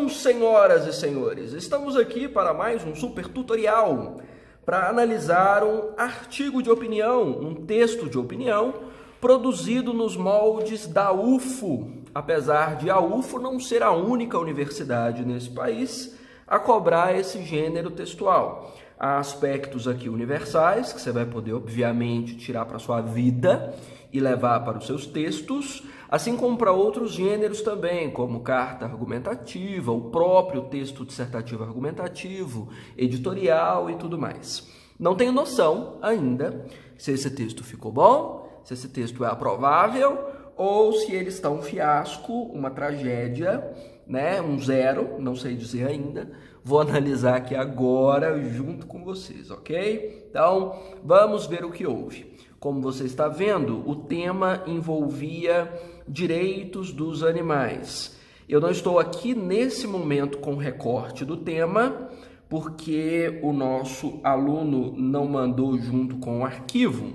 Então, senhoras e senhores, estamos aqui para mais um super tutorial para analisar um artigo de opinião, um texto de opinião produzido nos moldes da UFO, apesar de a UFO não ser a única universidade nesse país a cobrar esse gênero textual. Há aspectos aqui universais que você vai poder, obviamente, tirar para a sua vida e levar para os seus textos, assim como para outros gêneros também, como carta argumentativa, o próprio texto dissertativo argumentativo, editorial e tudo mais. Não tenho noção ainda se esse texto ficou bom, se esse texto é aprovável ou se ele está um fiasco, uma tragédia, né? Um zero, não sei dizer ainda. Vou analisar aqui agora junto com vocês, ok? Então, vamos ver o que houve. Como você está vendo, o tema envolvia direitos dos animais. Eu não estou aqui nesse momento com recorte do tema, porque o nosso aluno não mandou junto com o arquivo.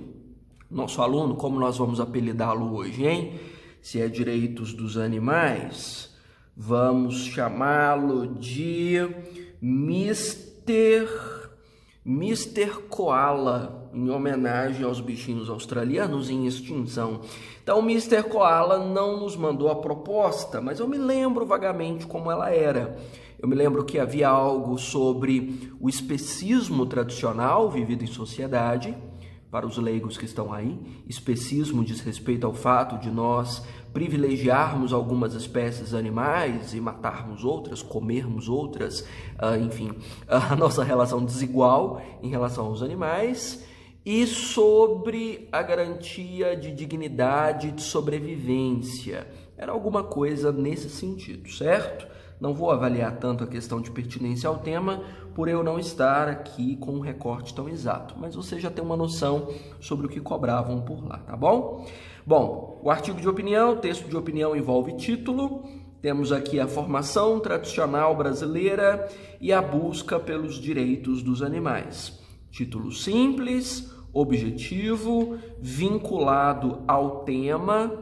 Nosso aluno, como nós vamos apelidá-lo hoje, hein? Se é direitos dos animais, vamos chamá-lo de Mr. Koala, em homenagem aos bichinhos australianos em extinção. Então, o Mr. Koala não nos mandou a proposta, mas eu me lembro vagamente como ela era. Eu me lembro que havia algo sobre o especismo tradicional vivido em sociedade. Para os leigos que estão aí, especismo diz respeito ao fato de nós privilegiarmos algumas espécies animais e matarmos outras, comermos outras, enfim, a nossa relação desigual em relação aos animais, e sobre a garantia de dignidade, de sobrevivência. Era alguma coisa nesse sentido, certo? Não vou avaliar tanto a questão de pertinência ao tema, por eu não estar aqui com um recorte tão exato, mas você já tem uma noção sobre o que cobravam por lá, tá bom? Bom, o artigo de opinião, o texto de opinião envolve título, temos aqui a formação tradicional brasileira e a busca pelos direitos dos animais. Título simples, objetivo, vinculado ao tema,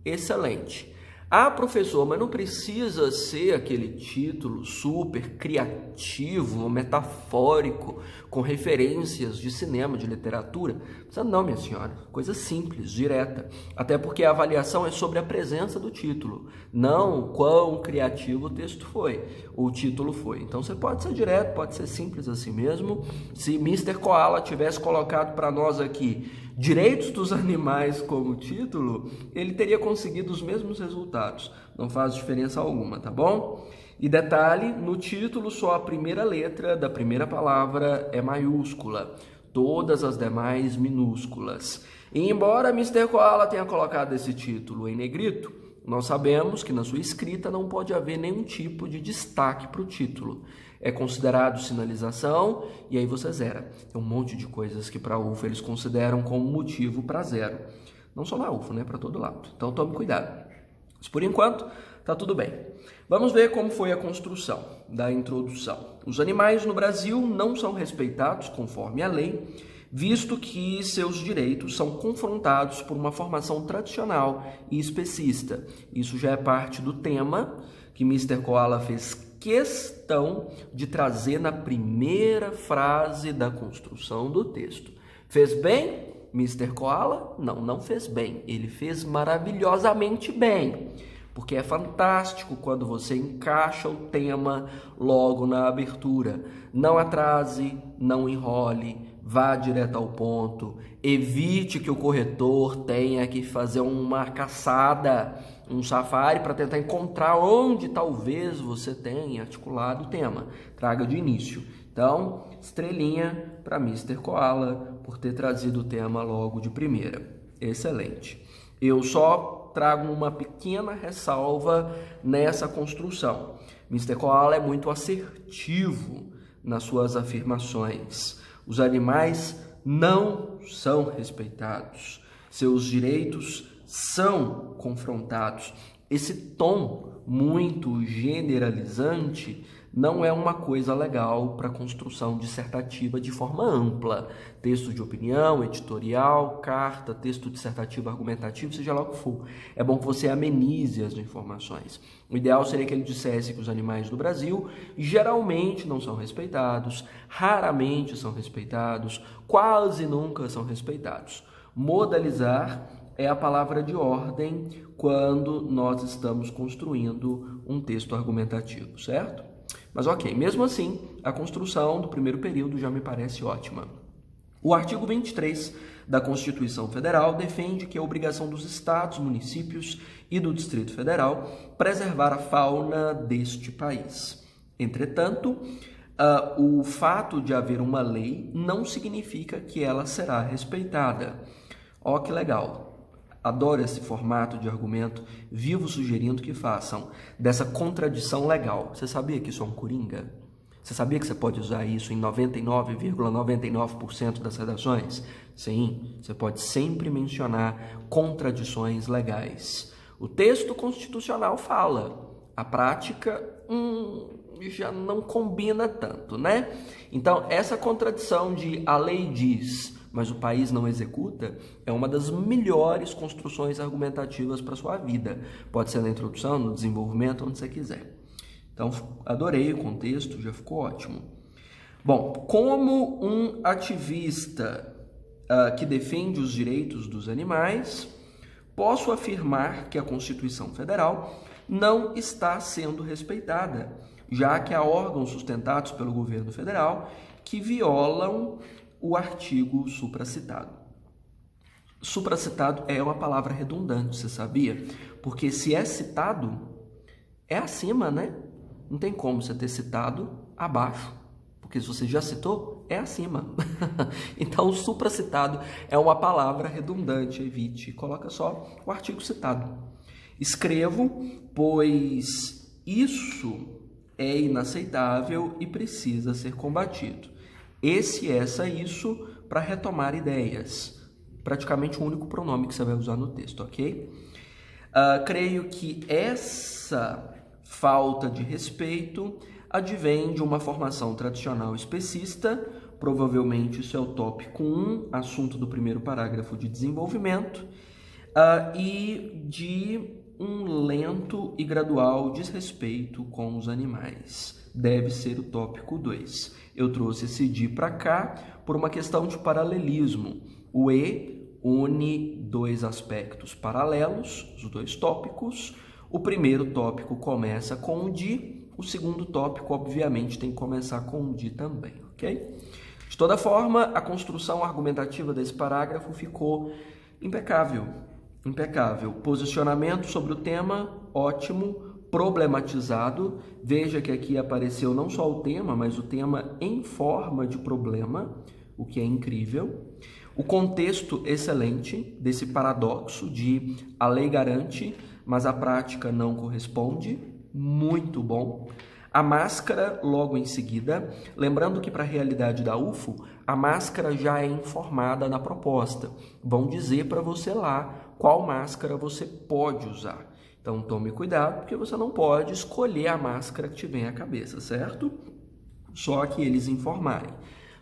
excelente. Ah, professor, mas não precisa ser aquele título super criativo, metafórico, com referências de cinema, de literatura. Não, minha senhora. Coisa simples, direta. Até porque a avaliação é sobre a presença do título, não quão criativo o texto foi, o título foi. Então você pode ser direto, pode ser simples assim mesmo. Se Mr. Koala tivesse colocado para nós aqui direitos dos animais como título, ele teria conseguido os mesmos resultados. Não faz diferença alguma, tá bom? E detalhe, no título só a primeira letra da primeira palavra é maiúscula, todas as demais minúsculas. E embora Mr. Koala tenha colocado esse título em negrito, nós sabemos que na sua escrita não pode haver nenhum tipo de destaque para o título. É considerado sinalização e aí você zera. Tem um monte de coisas que para a UFO eles consideram como motivo para zero. Não só na UFO, né? Para todo lado. Então tome cuidado. Mas por enquanto, tá tudo bem. Vamos ver como foi a construção da introdução. Os animais no Brasil não são respeitados conforme a lei, visto que seus direitos são confrontados por uma formação tradicional e especista. Isso já é parte do tema que Mr. Koala fez questão de trazer na primeira frase da construção do texto. Fez bem, Mr. Koala? Não, não fez bem. Ele fez maravilhosamente bem, porque é fantástico quando você encaixa o tema logo na abertura. Não atrase, não enrole, vá direto ao ponto, evite que o corretor tenha que fazer uma caçada, um safari para tentar encontrar onde talvez você tenha articulado o tema. Traga de início. Então, estrelinha para Mr. Koala por ter trazido o tema logo de primeira. Excelente. Eu só trago uma pequena ressalva nessa construção. Mr. Koala é muito assertivo nas suas afirmações. Os animais não são respeitados. Seus direitos são confrontados. Esse tom muito generalizante não é uma coisa legal para construção dissertativa de forma ampla. Texto de opinião, editorial, carta, texto dissertativo argumentativo, seja lá o que for. É bom que você amenize as informações. O ideal seria que ele dissesse que os animais do Brasil geralmente não são respeitados, raramente são respeitados, quase nunca são respeitados. Modalizar é a palavra de ordem quando nós estamos construindo um texto argumentativo, certo? Mas ok, mesmo assim, a construção do primeiro período já me parece ótima. O artigo 23 da Constituição Federal defende que é obrigação dos estados, municípios e do Distrito Federal preservar a fauna deste país. Entretanto, o fato de haver uma lei não significa que ela será respeitada. Ó, que legal! Adoro esse formato de argumento, vivo sugerindo que façam dessa contradição legal. Você sabia que isso é um coringa? Você sabia que você pode usar isso em 99,99% das redações? Sim, você pode sempre mencionar contradições legais. O texto constitucional fala, a prática já não combina tanto, né? Então, essa contradição de a lei diz, mas o país não executa, é uma das melhores construções argumentativas para a sua vida. Pode ser na introdução, no desenvolvimento, onde você quiser. Então, adorei o contexto, já ficou ótimo. Bom, como um ativista que defende os direitos dos animais, posso afirmar que a Constituição Federal não está sendo respeitada, já que há órgãos sustentados pelo governo federal que violam o artigo supracitado. Supracitado é uma palavra redundante, você sabia? Porque se é citado, é acima, né? Não tem como você ter citado abaixo, porque se você já citou, é acima. Então, o supracitado é uma palavra redundante, evite. Coloca só o artigo citado. Escrevo, pois isso é inaceitável e precisa ser combatido. Esse, essa, isso, para retomar ideias. Praticamente o único pronome que você vai usar no texto, ok? Creio que essa falta de respeito advém de uma formação tradicional especista, provavelmente isso é o tópico 1, assunto do primeiro parágrafo de desenvolvimento, e de um lento e gradual desrespeito com os animais. Deve ser o tópico 2. Eu trouxe esse de para cá por uma questão de paralelismo. O E une dois aspectos paralelos, os dois tópicos. O primeiro tópico começa com o de, o segundo tópico, obviamente, tem que começar com o de também, ok? De toda forma, a construção argumentativa desse parágrafo ficou impecável. Impecável. Posicionamento sobre o tema, ótimo. Problematizado. Veja que aqui apareceu não só o tema, mas o tema em forma de problema, o que é incrível. O contexto excelente desse paradoxo de a lei garante, mas a prática não corresponde. Muito bom. A máscara logo em seguida, lembrando que para a realidade da UFO, a máscara já é informada na proposta. Vão dizer para você lá qual máscara você pode usar. Então tome cuidado, porque você não pode escolher a máscara que te vem à cabeça, certo? Só que eles informarem.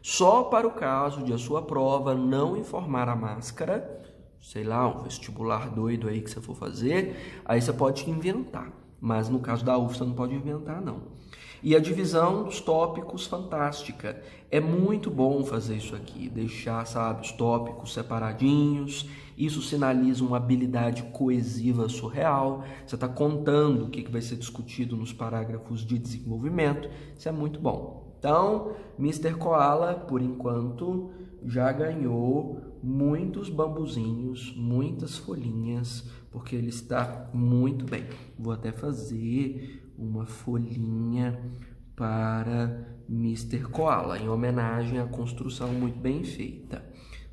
Só para o caso de a sua prova não informar a máscara, sei lá, um vestibular doido aí que você for fazer, aí você pode inventar. Mas no caso da UF você não pode inventar, não. E a divisão dos tópicos, fantástica. É muito bom fazer isso aqui, deixar, sabe, os tópicos separadinhos. Isso sinaliza uma habilidade coesiva surreal. Você está contando o que vai ser discutido nos parágrafos de desenvolvimento. Isso é muito bom. Então, Mr. Koala, por enquanto, já ganhou muitos bambuzinhos, muitas folhinhas, porque ele está muito bem. Vou até fazer uma folhinha para Mr. Koala, em homenagem à construção muito bem feita.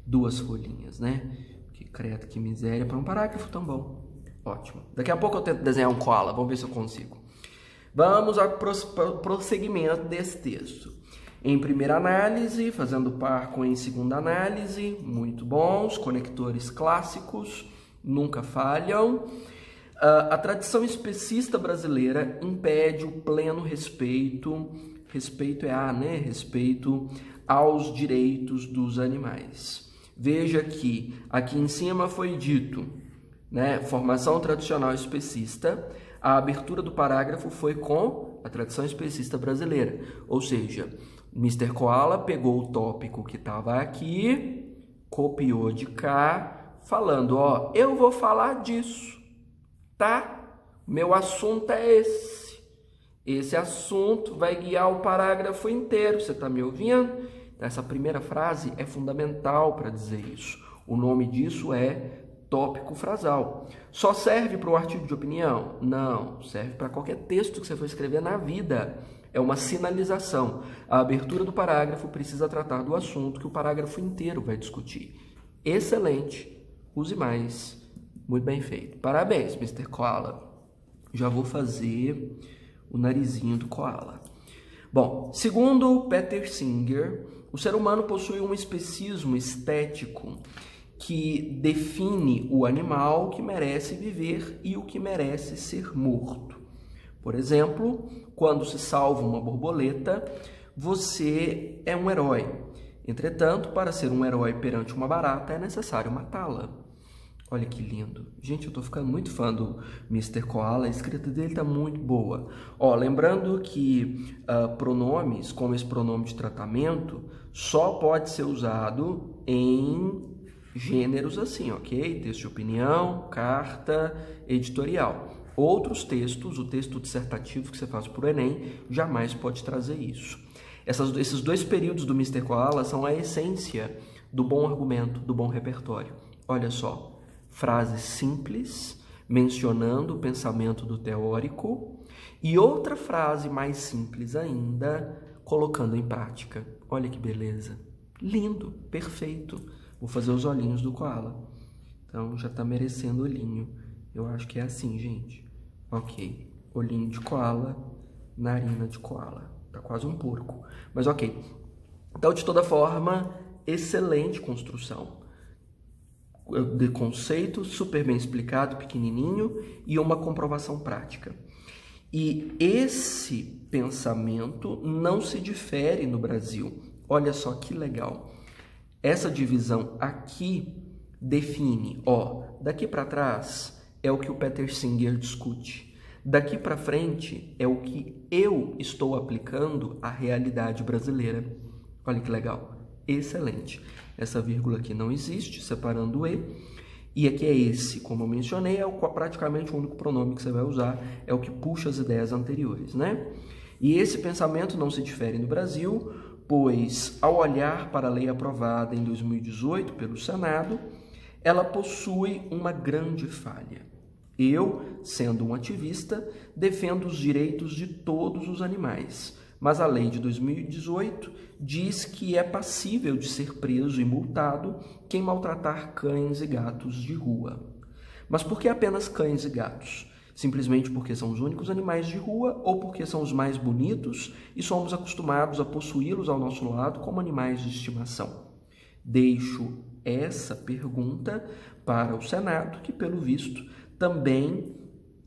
2 folhinhas, né? Que credo, que miséria, para um parágrafo tão bom. Ótimo. Daqui a pouco eu tento desenhar um koala, vamos ver se eu consigo. Vamos ao prosseguimento desse texto. Em primeira análise, fazendo par com em segunda análise, muito bons, conectores clássicos, nunca falham. A tradição especista brasileira impede o pleno respeito respeito aos direitos dos animais. Veja que aqui em cima foi dito, né, formação tradicional especista, a abertura do parágrafo foi com a tradição especista brasileira, ou seja, Mr. Koala pegou o tópico que estava aqui, copiou de cá, falando, ó, eu vou falar disso, tá? Meu assunto é esse. Esse assunto vai guiar o parágrafo inteiro, você está me ouvindo? Essa primeira frase é fundamental para dizer isso. O nome disso é tópico frasal. Só serve para o artigo de opinião? Não, serve para qualquer texto que você for escrever na vida. É uma sinalização. A abertura do parágrafo precisa tratar do assunto que o parágrafo inteiro vai discutir. Excelente. Use mais. Muito bem feito. Parabéns, Mr. Koala. Já vou fazer o narizinho do koala. Bom, segundo Peter Singer, o ser humano possui um especismo estético que define o animal que merece viver e o que merece ser morto. Por exemplo, quando se salva uma borboleta, você é um herói. Entretanto, para ser um herói perante uma barata, é necessário matá-la. Olha que lindo. Gente, eu tô ficando muito fã do Mr. Koala, a escrita dele tá muito boa. Ó, lembrando que pronomes, como esse pronome de tratamento, só pode ser usado em gêneros assim, ok? Texto de opinião, carta, editorial. Outros textos, o texto dissertativo que você faz para o Enem, jamais pode trazer isso. Esses dois períodos do Mr. Koala são a essência do bom argumento, do bom repertório. Olha só. Frases simples, mencionando o pensamento do teórico, e outra frase mais simples ainda, colocando em prática. Olha que beleza. Lindo, perfeito. Vou fazer os olhinhos do koala. Então, já está merecendo olhinho. Eu acho que é assim, gente. Ok. Olhinho de koala, narina de koala. Tá quase um porco. Mas ok. Então, de toda forma, excelente construção. De conceito, super bem explicado, pequenininho, e uma comprovação prática. E esse pensamento não se difere no Brasil. Olha só que legal. Essa divisão aqui define, ó, daqui para trás é o que o Peter Singer discute. Daqui para frente é o que eu estou aplicando à realidade brasileira. Olha que legal. Excelente. Essa vírgula aqui não existe, separando o E. E aqui é esse, como eu mencionei, é praticamente o único pronome que você vai usar, é o que puxa as ideias anteriores, né? E esse pensamento não se difere no Brasil, pois, ao olhar para a lei aprovada em 2018 pelo Senado, ela possui uma grande falha. Eu, sendo um ativista, defendo os direitos de todos os animais, mas a lei de 2018 diz que é passível de ser preso e multado quem maltratar cães e gatos de rua. Mas por que apenas cães e gatos? Simplesmente porque são os únicos animais de rua ou porque são os mais bonitos e somos acostumados a possuí-los ao nosso lado como animais de estimação? Deixo essa pergunta para o Senado, que pelo visto também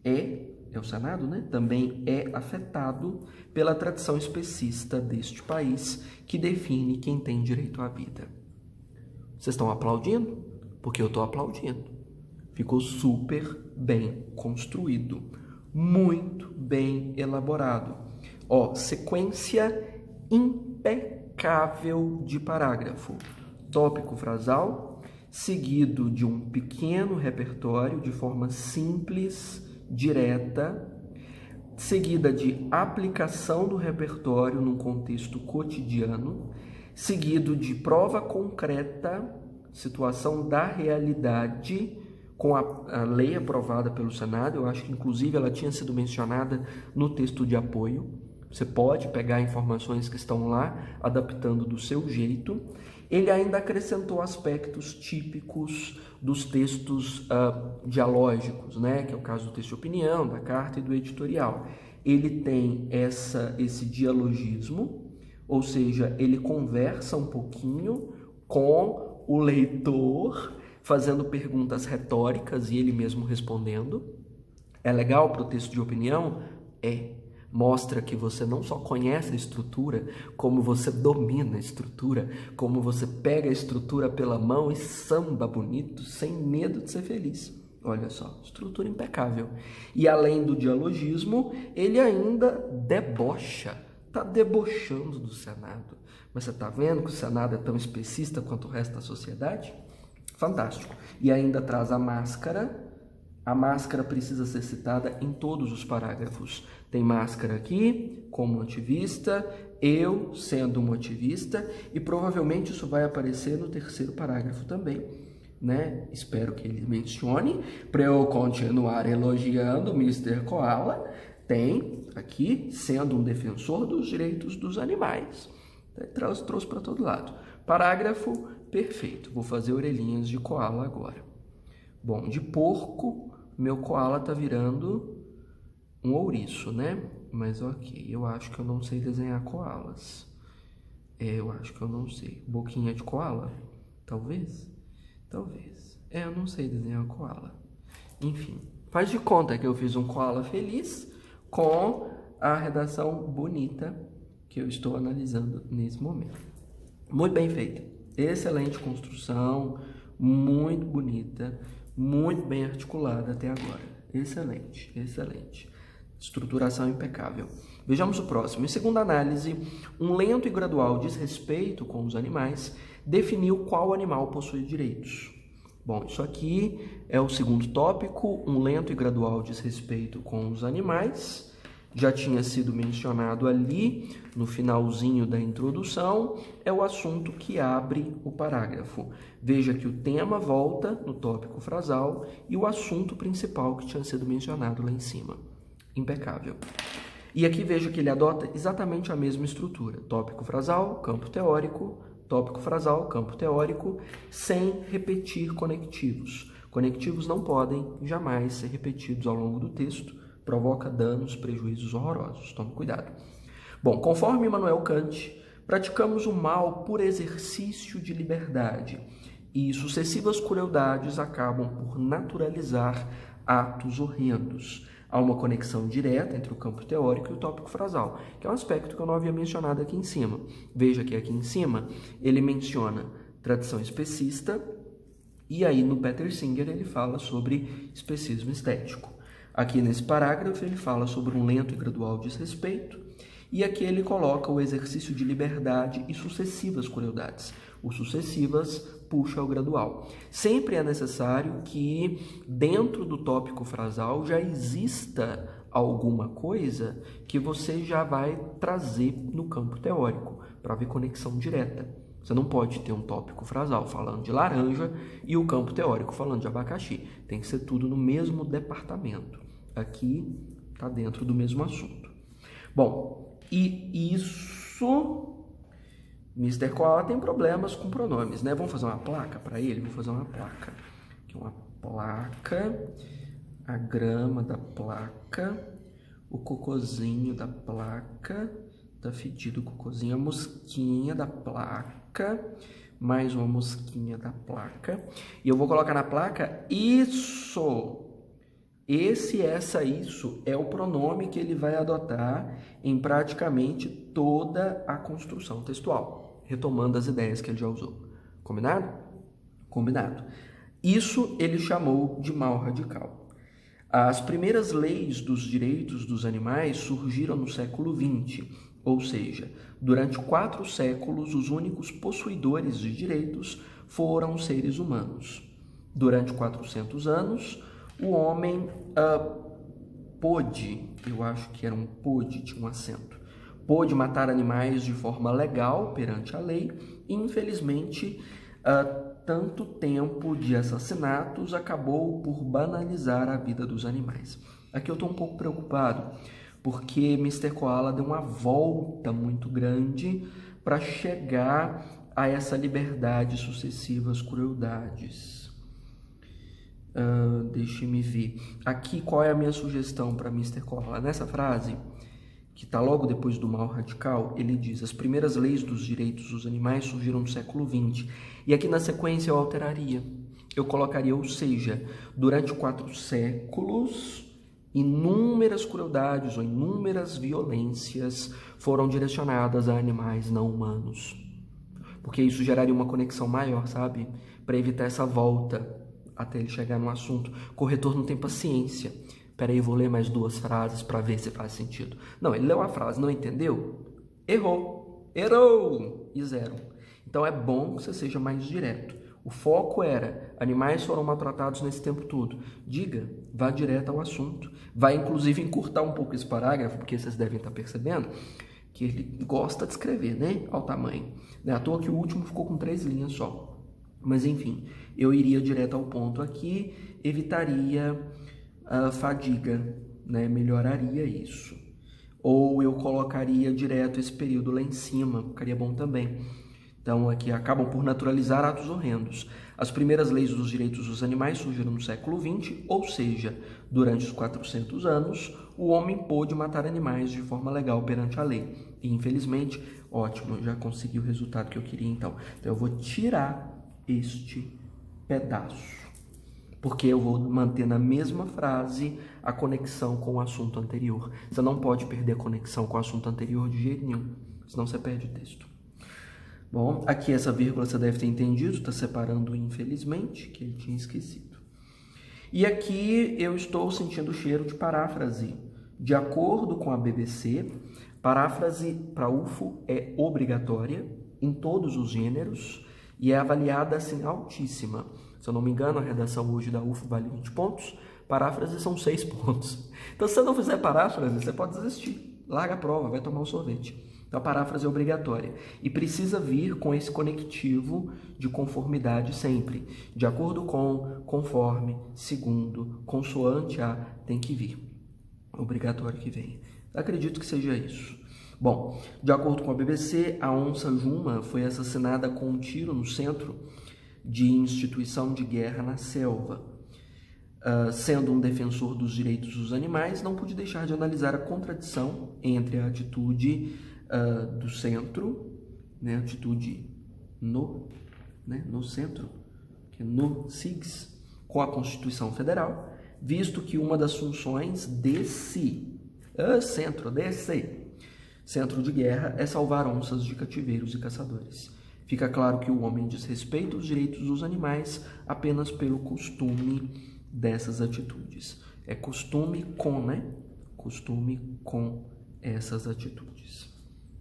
é o Senado, né? Também é afetado pela tradição especista deste país, que define quem tem direito à vida. Vocês estão aplaudindo? Porque eu estou aplaudindo. Ficou super bem construído, muito bem elaborado. Ó, sequência impecável de parágrafo. Tópico frasal, seguido de um pequeno repertório de forma simples, direta, seguida de aplicação do repertório num contexto cotidiano, seguido de prova concreta, situação da realidade, com a lei aprovada pelo Senado. Eu acho que inclusive ela tinha sido mencionada no texto de apoio. Você pode pegar informações que estão lá, adaptando do seu jeito. Ele ainda acrescentou aspectos típicos dos textos dialógicos, né? Que é o caso do texto de opinião, da carta e do editorial. Ele tem esse dialogismo, ou seja, ele conversa um pouquinho com o leitor, fazendo perguntas retóricas e ele mesmo respondendo. É legal para o texto de opinião? É. Mostra que você não só conhece a estrutura, como você domina a estrutura, como você pega a estrutura pela mão e samba bonito, sem medo de ser feliz. Olha só, estrutura impecável. E além do dialogismo, ele ainda debocha, está debochando do Senado. Mas você está vendo que o Senado é tão especista quanto o resto da sociedade? Fantástico. E ainda traz a máscara. A máscara precisa ser citada em todos os parágrafos. Tem máscara aqui, como ativista, eu sendo um ativista, e provavelmente isso vai aparecer no terceiro parágrafo também, né? Espero que ele mencione, para eu continuar elogiando o Mr. Koala. Tem aqui, sendo um defensor dos direitos dos animais. Trouxe para todo lado. Parágrafo perfeito. Vou fazer orelhinhas de koala agora. Bom, de porco, meu koala tá virando um ouriço, né? Mas ok, eu acho que eu não sei desenhar koalas. Eu acho que eu não sei. Boquinha de koala? Talvez? Talvez. Eu não sei desenhar koala. Enfim, faz de conta que eu fiz um koala feliz com a redação bonita que eu estou analisando nesse momento. Muito bem feita. Excelente construção, muito bonita, muito bem articulada até agora. Excelente, excelente. Estruturação impecável. Vejamos o próximo. Em segunda análise, um lento e gradual desrespeito com os animais definiu qual animal possui direitos. Bom, isso aqui é o segundo tópico, um lento e gradual desrespeito com os animais. Já tinha sido mencionado ali no finalzinho da introdução, é o assunto que abre o parágrafo. Veja que o tema volta no tópico frasal e o assunto principal que tinha sido mencionado lá em cima. Impecável. E aqui veja que ele adota exatamente a mesma estrutura. Tópico frasal, campo teórico, tópico frasal, campo teórico, sem repetir conectivos. Conectivos não podem jamais ser repetidos ao longo do texto, provoca danos, prejuízos horrorosos. Tome cuidado. Bom, conforme Immanuel Kant, praticamos o mal por exercício de liberdade e sucessivas crueldades acabam por naturalizar atos horrendos. Há uma conexão direta entre o campo teórico e o tópico frasal, que é um aspecto que eu não havia mencionado aqui em cima. Veja que aqui em cima ele menciona tradição especista e aí no Peter Singer ele fala sobre especismo estético. Aqui nesse parágrafo ele fala sobre um lento e gradual desrespeito e aqui ele coloca o exercício de liberdade e sucessivas crueldades. O sucessivas puxa ao gradual. Sempre é necessário que dentro do tópico frasal já exista alguma coisa que você já vai trazer no campo teórico para ver conexão direta. Você não pode ter um tópico frasal falando de laranja e o campo teórico falando de abacaxi. Tem que ser tudo no mesmo departamento. Aqui está dentro do mesmo assunto. Bom, e isso... Mr. Koala tem problemas com pronomes, né? Vamos fazer uma placa para ele? Vou fazer uma placa. Aqui uma placa, a grama da placa, o cocôzinho da placa, tá fedido o cocôzinho, a mosquinha da placa, mais uma mosquinha da placa. E eu vou colocar na placa isso. Esse, essa, isso é o pronome que ele vai adotar em praticamente toda a construção textual, retomando as ideias que ele já usou. Combinado? Combinado. Isso ele chamou de mal radical. As primeiras leis dos direitos dos animais surgiram no século XX, ou seja, durante 4 séculos os únicos possuidores de direitos foram seres humanos. Durante 400 anos, o homem pôde, eu acho que era um pôde, tinha um acento, pôde matar animais de forma legal perante a lei e, infelizmente, tanto tempo de assassinatos acabou por banalizar a vida dos animais. Aqui eu estou um pouco preocupado, porque Mr. Koala deu uma volta muito grande para chegar a essa liberdade e sucessivas crueldades. Deixe-me ver. Aqui, qual é a minha sugestão para Mr. Koala? Nessa frase, que está logo depois do mal radical, ele diz: as primeiras leis dos direitos dos animais surgiram no século XX. E aqui na sequência eu alteraria. Eu colocaria, ou seja, durante 4 séculos, Inúmeras crueldades ou inúmeras violências foram direcionadas a animais não humanos. Porque isso geraria uma conexão maior, sabe? Para evitar essa volta até ele chegar no assunto. O corretor não tem paciência. Peraí, vou ler mais 2 frases para ver se faz sentido. Não, ele leu a frase, não entendeu? Errou. Errou! E 0. Então é bom que você seja mais direto. O foco era, animais foram maltratados nesse tempo todo. Diga, vá direto ao assunto. Vai, inclusive, encurtar um pouco esse parágrafo, porque vocês devem estar percebendo que ele gosta de escrever, né? Ao tamanho. Não é à toa que o último ficou com 3 linhas só. Mas, enfim, eu iria direto ao ponto aqui, evitaria a fadiga, né? Melhoraria isso. Ou eu colocaria direto esse período lá em cima, ficaria bom também. Então, aqui acabam por naturalizar atos horrendos. As primeiras leis dos direitos dos animais surgiram no século XX, ou seja, durante os 400 anos, o homem pôde matar animais de forma legal perante a lei. E, infelizmente, ótimo, já consegui o resultado que eu queria então. Então, eu vou tirar este pedaço, porque eu vou manter na mesma frase a conexão com o assunto anterior. Você não pode perder a conexão com o assunto anterior de jeito nenhum, senão você perde o texto. Bom, aqui essa vírgula você deve ter entendido, está separando infelizmente, que ele tinha esquecido. E aqui eu estou sentindo o cheiro de paráfrase. De acordo com a BBC, paráfrase para UFO é obrigatória em todos os gêneros e é avaliada assim altíssima. Se eu não me engano, a redação hoje da UFO vale 20 pontos, paráfrase são 6 pontos. Então, se você não fizer paráfrase, você pode desistir. Larga a prova, vai tomar um sorvete. Então, a paráfrase é obrigatória e precisa vir com esse conectivo de conformidade sempre. De acordo com, conforme, segundo, consoante a, tem que vir. Obrigatório que venha. Acredito que seja isso. Bom, de acordo com a BBC, a onça Juma foi assassinada com um tiro no centro de instituição de guerra na selva. Sendo um defensor dos direitos dos animais, não pude deixar de analisar a contradição entre a atitude do centro, né, atitude no centro, que é no SIGS, com a Constituição Federal, visto que uma das funções desse centro de guerra é salvar onças de cativeiros e caçadores. Fica claro que o homem desrespeita os direitos dos animais apenas pelo costume dessas atitudes. É costume com, né? Costume com essas atitudes.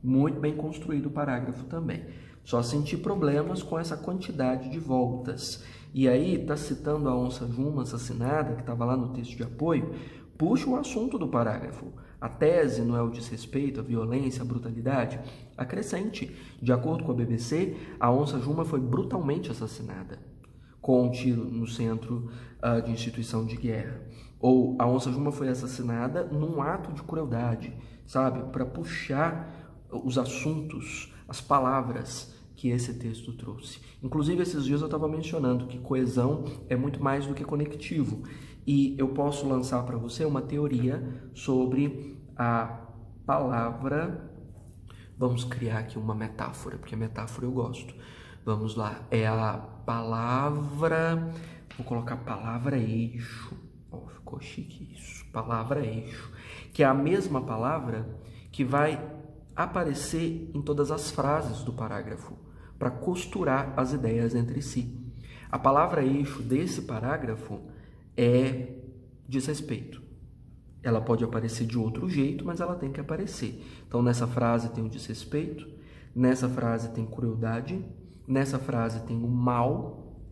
Muito bem construído o parágrafo também. Só senti problemas com essa quantidade de voltas. E aí, está citando a onça Juma assassinada, que estava lá no texto de apoio, puxa o assunto do parágrafo. A tese não é o desrespeito, a violência, a brutalidade? Acrescente. De acordo com a BBC, a onça Juma foi brutalmente assassinada com um tiro no centro de instituição de guerra. Ou a onça Juma foi assassinada num ato de crueldade, sabe? Para puxar os assuntos, as palavras que esse texto trouxe. Inclusive, esses dias eu estava mencionando que coesão é muito mais do que conectivo. E eu posso lançar para você uma teoria sobre a palavra. Vamos criar aqui uma metáfora, porque metáfora eu gosto. Vamos lá, é a palavra, vou colocar palavra eixo. Oh, ficou chique isso, palavra eixo, que é a mesma palavra que vai aparecer em todas as frases do parágrafo, para costurar as ideias entre si. A palavra eixo desse parágrafo é desrespeito. Ela pode aparecer de outro jeito, mas ela tem que aparecer. Então, nessa frase tem o desrespeito, nessa frase tem crueldade, nessa frase tem o mal,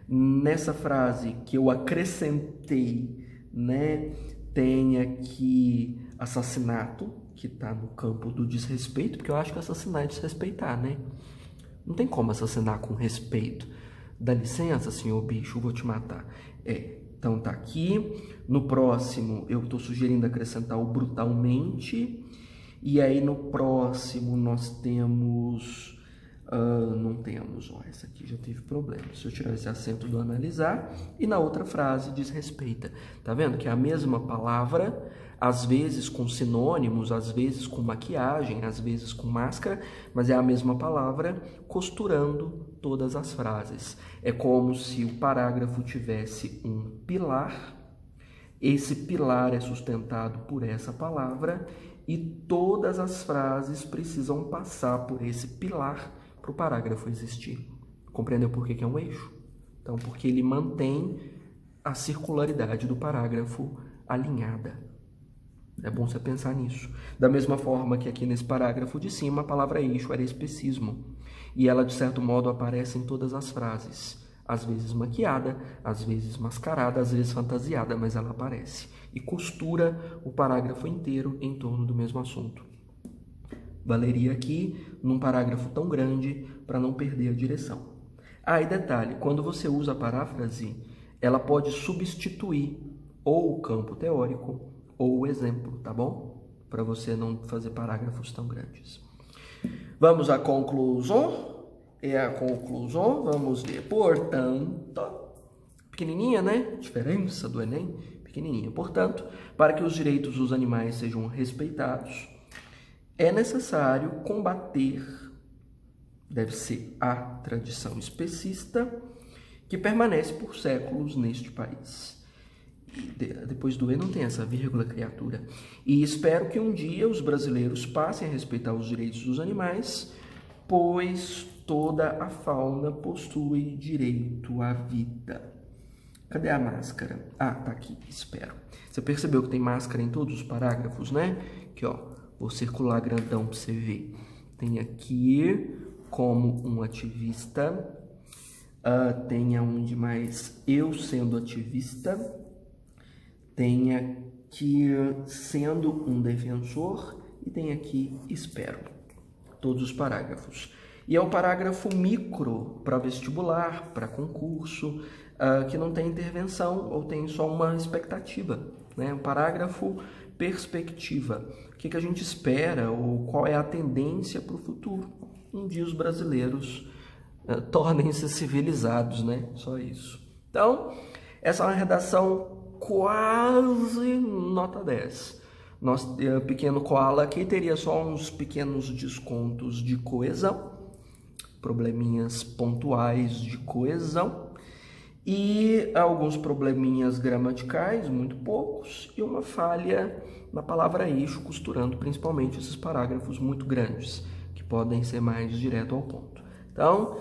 nessa frase que eu acrescentei, né, tem aqui assassinato, que está no campo do desrespeito, porque eu acho que assassinar é desrespeitar, né? Não tem como assassinar com respeito. Dá licença, senhor bicho, vou te matar. Então tá aqui. No próximo, eu estou sugerindo acrescentar o brutalmente. E aí no próximo nós temos... não temos, ó, essa aqui já teve problema. Se eu tirar esse acento do analisar, e na outra frase desrespeita. Tá vendo que é a mesma palavra, às vezes com sinônimos, às vezes com maquiagem, às vezes com máscara, mas é a mesma palavra costurando todas as frases. É como se o parágrafo tivesse um pilar Esse pilar é sustentado por essa palavra e todas as frases precisam passar por esse pilar para o parágrafo existir. Compreendeu por que é um eixo? Então, porque ele mantém a circularidade do parágrafo alinhada. É bom você pensar nisso. Da mesma forma que aqui nesse parágrafo de cima, a palavra eixo era especismo. E ela, de certo modo, aparece em todas as frases. Às vezes maquiada, às vezes mascarada, às vezes fantasiada, mas ela aparece. E costura o parágrafo inteiro em torno do mesmo assunto. Valeria aqui num parágrafo tão grande para não perder a direção. E detalhe, quando você usa a paráfrase, ela pode substituir ou o campo teórico ou o exemplo, tá bom? Para você não fazer parágrafos tão grandes. Vamos à conclusão. Vamos ler. Portanto, pequenininha, né? Diferença do Enem, pequenininha. Portanto, para que os direitos dos animais sejam respeitados, é necessário combater, deve ser a tradição especista, que permanece por séculos neste país. Depois do E não tem essa vírgula, criatura. E espero que um dia os brasileiros passem a respeitar os direitos dos animais, pois toda a fauna possui direito à vida. Cadê a máscara? Tá aqui, espero. Você percebeu que tem máscara em todos os parágrafos, né? Aqui, ó, vou circular grandão para você ver. Tem aqui como um ativista, tem aonde mais eu sendo ativista, tem aqui sendo um defensor e tem aqui espero. Todos os parágrafos. E é o parágrafo micro para vestibular, para concurso, que não tem intervenção ou tem só uma expectativa, né? Um parágrafo perspectiva. O que a gente espera ou qual é a tendência para o futuro? Um dia os brasileiros tornem-se civilizados, né? Só isso. Então, essa é uma redação quase nota 10. Nosso pequeno koala aqui teria só uns pequenos descontos de coesão, probleminhas pontuais de coesão e alguns probleminhas gramaticais, muito poucos, e uma falha na palavra eixo, costurando principalmente esses parágrafos muito grandes, que podem ser mais direto ao ponto. Então,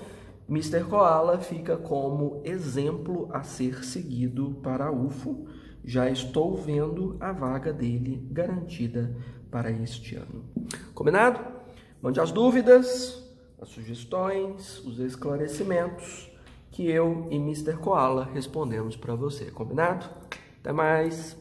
Mr. Koala fica como exemplo a ser seguido para a UFO. Já estou vendo a vaga dele garantida para este ano. Combinado? Mande as dúvidas, as sugestões, os esclarecimentos que eu e Mr. Koala respondemos para você. Combinado? Até mais!